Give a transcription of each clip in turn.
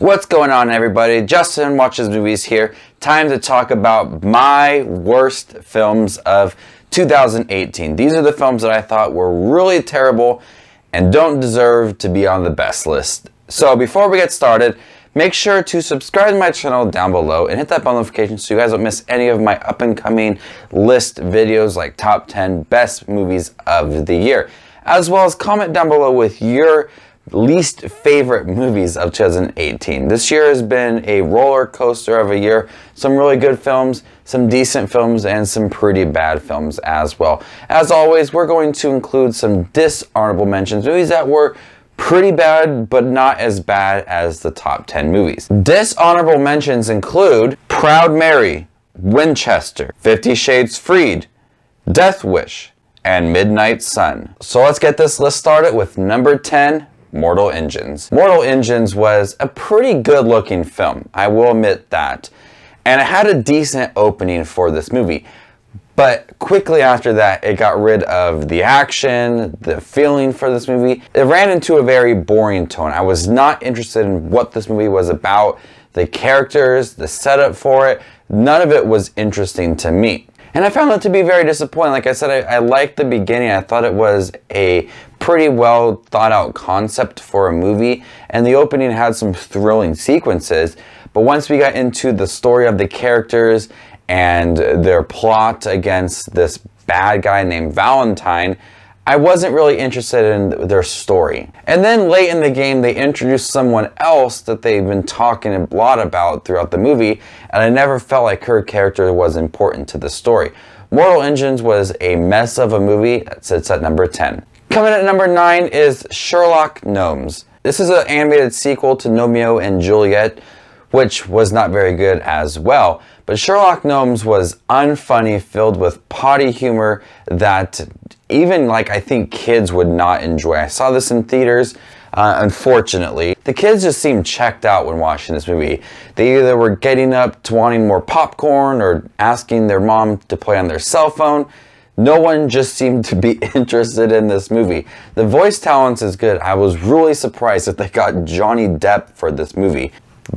What's going on, everybody? Justin Watches Movies here. Time to talk about my worst films of 2018. These are the films that I thought were really terrible and don't deserve to be on the best list. So before we get started, make sure to subscribe to my channel down below and hit that bell notification so you guys don't miss any of my up and coming list videos like top 10 best movies of the year. As well as comment down below with your least favorite movies of 2018. This year has been a roller coaster of a year. Some really good films, some decent films, and some pretty bad films as well. As always, we're going to include some dishonorable mentions, movies that were pretty bad, but not as bad as the top 10 movies. Dishonorable mentions include Proud Mary, Winchester, 50 Shades Freed, Death Wish, and Midnight Sun. So let's get this list started with number 10, Mortal Engines. Mortal Engines was a pretty good looking film, I will admit that. And it had a decent opening for this movie. But quickly after that, it got rid of the action, the feeling for this movie. It ran into a very boring tone. I was not interested in what this movie was about, the characters, the setup for it. None of it was interesting to me. And I found it to be very disappointing. Like I said, I liked the beginning. I thought it was a pretty well thought out concept for a movie. And the opening had some thrilling sequences. But once we got into the story of the characters and their plot against this bad guy named Valentine, I wasn't really interested in their story. And then late in the game, they introduced someone else that they've been talking a lot about throughout the movie, and I never felt like her character was important to the story. Mortal Engines was a mess of a movie. That sits at number 10. Coming at number 9 is Sherlock Gnomes. This is an animated sequel to Romeo and Juliet, which was not very good as well. But Sherlock Gnomes was unfunny, filled with potty humor that even I think kids would not enjoy. I saw this in theaters, unfortunately. The kids just seemed checked out when watching this movie. They either were getting up to wanting more popcorn or asking their mom to play on their cell phone. No one just seemed to be interested in this movie. The voice talent is good. I was really surprised that they got Johnny Depp for this movie.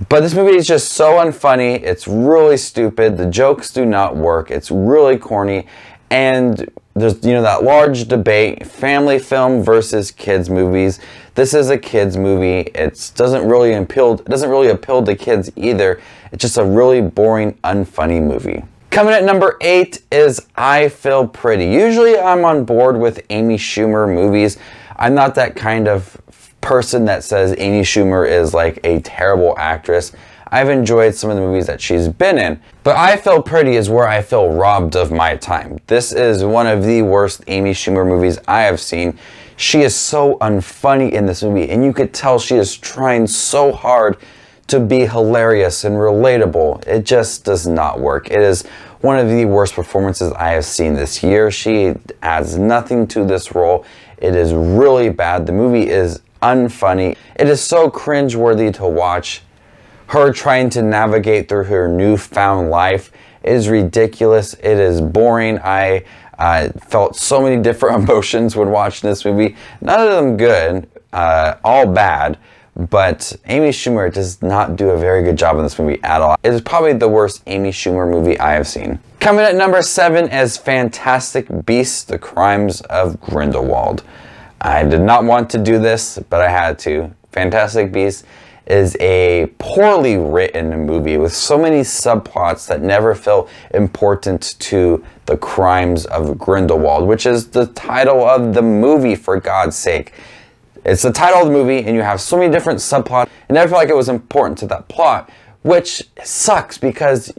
But this movie is just so unfunny. It's really stupid. The jokes do not work. It's really corny. And there's, that large debate, family film versus kids movies. This is a kids movie. It doesn't really appeal to kids either. It's just a really boring, unfunny movie. Coming at number 8 is I Feel Pretty. Usually I'm on board with Amy Schumer movies. I'm not that kind of person that says Amy Schumer is like a terrible actress. I've enjoyed some of the movies that she's been in, but I Feel Pretty is where I feel robbed of my time. This is one of the worst Amy Schumer movies I have seen. She is so unfunny in this movie, and you could tell she is trying so hard to be hilarious and relatable. It just does not work. It is one of the worst performances I have seen this year. She adds nothing to this role. It is really bad. The movie is unfunny. It is so cringeworthy to watch. Her trying to navigate through her newfound life is ridiculous. It is boring. I felt so many different emotions when watching this movie. None of them good, all bad, but Amy Schumer does not do a very good job in this movie at all. It is probably the worst Amy Schumer movie I have seen. Coming at number 7 is Fantastic Beasts: The Crimes of Grindelwald. I did not want to do this, but I had to. Fantastic Beasts is a poorly written movie with so many subplots that never feel important to the crimes of Grindelwald, which is the title of the movie, for God's sake. It's the title of the movie, and you have so many different subplots. It never felt like it was important to that plot, which sucks because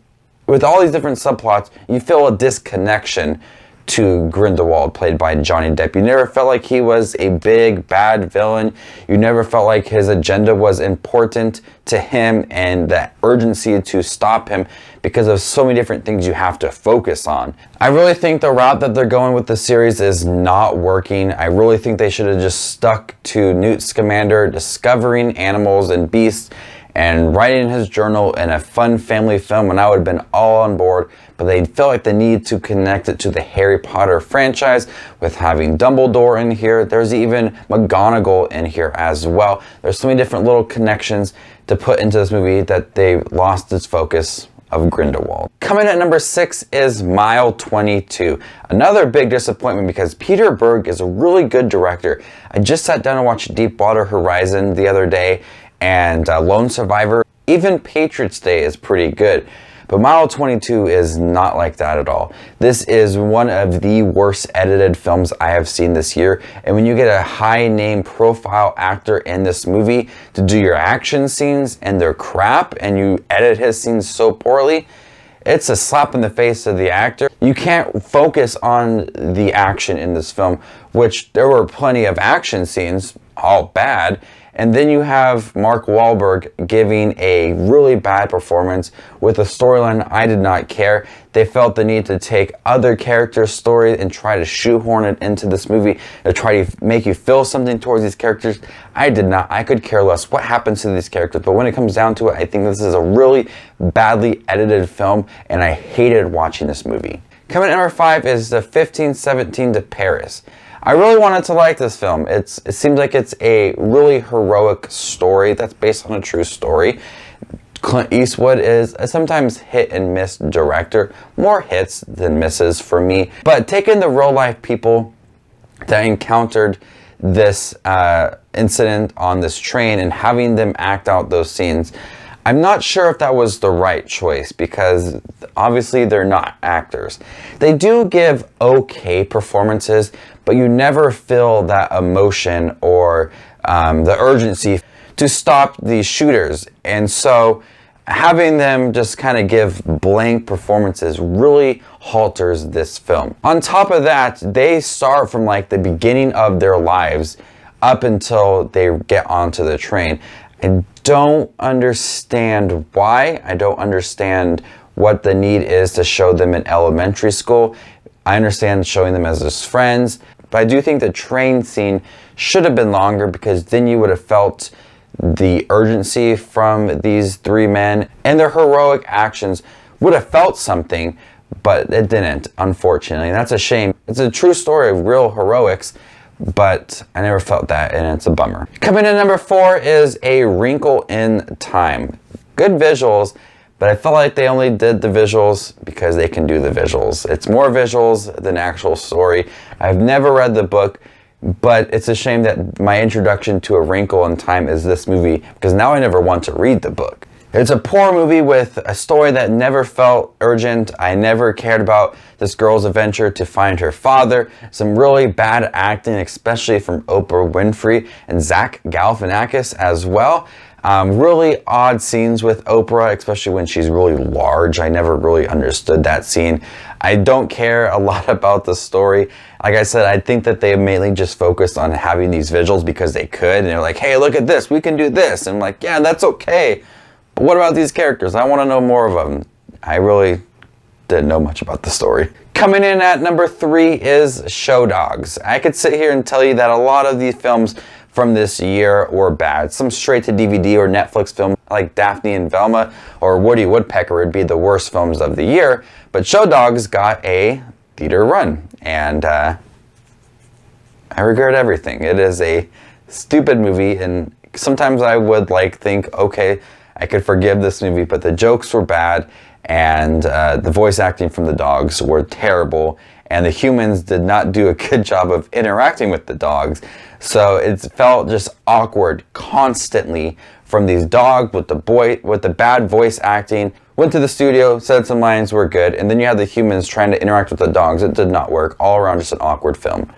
with all these different subplots, you feel a disconnection to Grindelwald, played by Johnny Depp. You never felt like he was a big bad villain. You never felt like his agenda was important to him and the urgency to stop him because of so many different things you have to focus on. I really think the route that they're going with the series is not working. I really think they should have just stuck to Newt Scamander discovering animals and beasts and writing his journal in a fun family film, and I would have been all on board. But they felt like the need to connect it to the Harry Potter franchise with having Dumbledore in here. There's even McGonagall in here as well. There's so many different little connections to put into this movie that they lost its focus of Grindelwald. Coming at number 6 is Mile 22. Another big disappointment because Peter Berg is a really good director. I just sat down and watched Deepwater Horizon the other day, and Lone Survivor. Even Patriots Day is pretty good. But Mile 22 is not like that at all. This is one of the worst edited films I have seen this year. And when you get a high name profile actor in this movie to do your action scenes and they're crap, and you edit his scenes so poorly, it's a slap in the face of the actor. You can't focus on the action in this film, which there were plenty of action scenes, all bad. And then you have Mark Wahlberg giving a really bad performance with a storyline I did not care. They felt the need to take other characters' stories and try to shoehorn it into this movie to try to make you feel something towards these characters. I did not. I could care less what happens to these characters. But when it comes down to it, I think this is a really badly edited film, and I hated watching this movie. Coming at number 5 is the 1517 to Paris. I really wanted to like this film. It seems like it's a really heroic story that's based on a true story. Clint Eastwood is a sometimes hit and miss director, more hits than misses for me. But taking the real life people that encountered this incident on this train and having them act out those scenes, I'm not sure if that was the right choice because obviously they're not actors. They do give okay performances, but you never feel that emotion or the urgency to stop these shooters. And so having them just kind of give blank performances really halters this film. On top of that, they start from like the beginning of their lives up until they get onto the train. I don't understand why. I don't understand what the need is to show them in elementary school. I understand showing them as his friends, but I do think the train scene should have been longer because then you would have felt the urgency from these three men, and their heroic actions would have felt something, but it didn't, unfortunately. And that's a shame. It's a true story of real heroics, but I never felt that, and it's a bummer. Coming in number 4 is A Wrinkle in Time. Good visuals, but I felt like they only did the visuals because they can do the visuals. It's more visuals than actual story. I've never read the book, but it's a shame that my introduction to A Wrinkle in Time is this movie because now I never want to read the book. It's a poor movie with a story that never felt urgent. I never cared about this girl's adventure to find her father. Some really bad acting, especially from Oprah Winfrey and Zach Galifianakis as well. Really odd scenes with Oprah, especially when she's really large. I never really understood that scene. I don't care a lot about the story. Like I said, I think that they mainly just focused on having these visuals because they could. And they're like, hey, look at this. We can do this. And I'm like, yeah, that's okay. But what about these characters? I want to know more of them. I really didn't know much about the story. Coming in at number 3 is Show Dogs. I could sit here and tell you that a lot of these films from this year were bad. Some straight to DVD or Netflix films like Daphne and Velma or Woody Woodpecker would be the worst films of the year. But Show Dogs got a theater run, and I regret everything. It is a stupid movie, and sometimes I would think, okay, I could forgive this movie, but the jokes were bad, and the voice acting from the dogs were terrible, and the humans did not do a good job of interacting with the dogs. So it felt just awkward constantly from these dogs with the bad voice acting. Went to the studio, said some lines were good, and then you had the humans trying to interact with the dogs. It did not work. All around just an awkward film.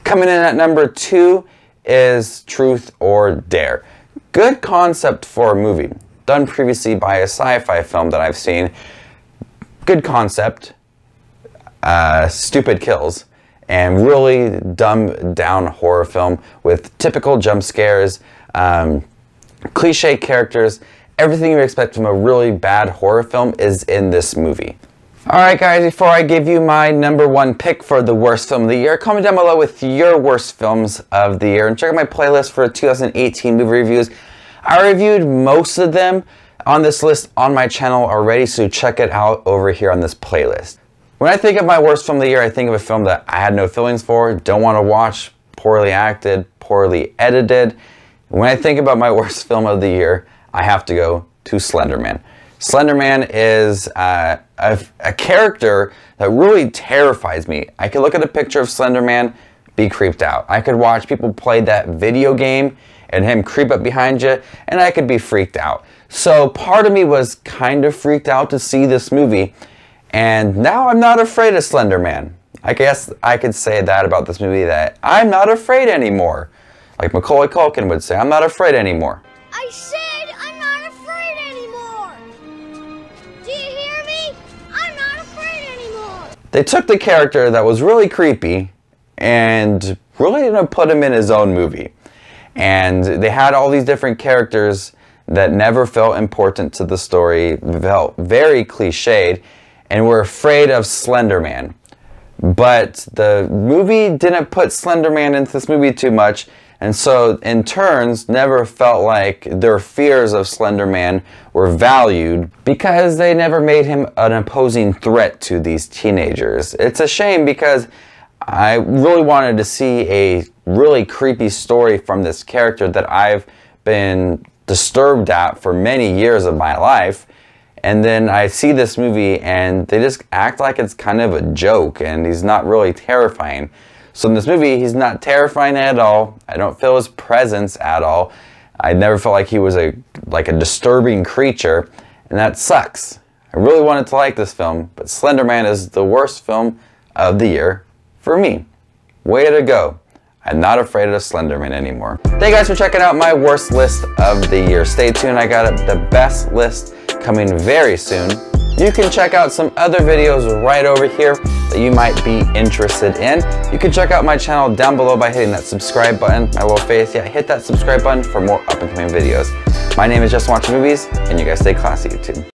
Coming in at number 2 is Truth or Dare. Good concept for a movie. Done previously by a sci-fi film that I've seen. Good concept. Stupid kills. And really dumbed down horror film with typical jump scares, cliche characters. Everything you expect from a really bad horror film is in this movie. Alright guys, before I give you my number 1 pick for the worst film of the year, comment down below with your worst films of the year and check out my playlist for 2018 movie reviews. I reviewed most of them on this list on my channel already, so check it out over here on this playlist. When I think of my worst film of the year, I think of a film that I had no feelings for, don't want to watch, poorly acted, poorly edited. When I think about my worst film of the year, I have to go to Slender Man. Slender Man is a character that really terrifies me. I could look at a picture of Slender Man, be creeped out. I could watch people play that video game and him creep up behind you, and I could be freaked out. So part of me was kind of freaked out to see this movie, and now I'm not afraid of Slender Man. I guess I could say that about this movie, that I'm not afraid anymore. Like Macaulay Culkin would say, I'm not afraid anymore. I said I'm not afraid anymore. Do you hear me? I'm not afraid anymore. They took the character that was really creepy and really put him in his own movie. And they had all these different characters that never felt important to the story, felt very cliched, and were afraid of Slender Man. But the movie didn't put Slender Man into this movie too much, and so in turns never felt like their fears of Slender Man were valued because they never made him an opposing threat to these teenagers. It's a shame because I really wanted to see a really creepy story from this character that I've been disturbed at for many years of my life. And then I see this movie and they just act like it's kind of a joke and he's not really terrifying. So in this movie, he's not terrifying at all. I don't feel his presence at all. I never felt like he was like a disturbing creature, and that sucks. I really wanted to like this film, but Slender Man is the worst film of the year for me. Way to go. I'm not afraid of Slender Man anymore. Thank you guys for checking out my worst list of the year. Stay tuned, I got the best list coming very soon. You can check out some other videos right over here that you might be interested in. You can check out my channel down below by hitting that subscribe button, my little face. Yeah, hit that subscribe button for more up and coming videos. My name is JustinWatchesMovies, and you guys stay classy, YouTube.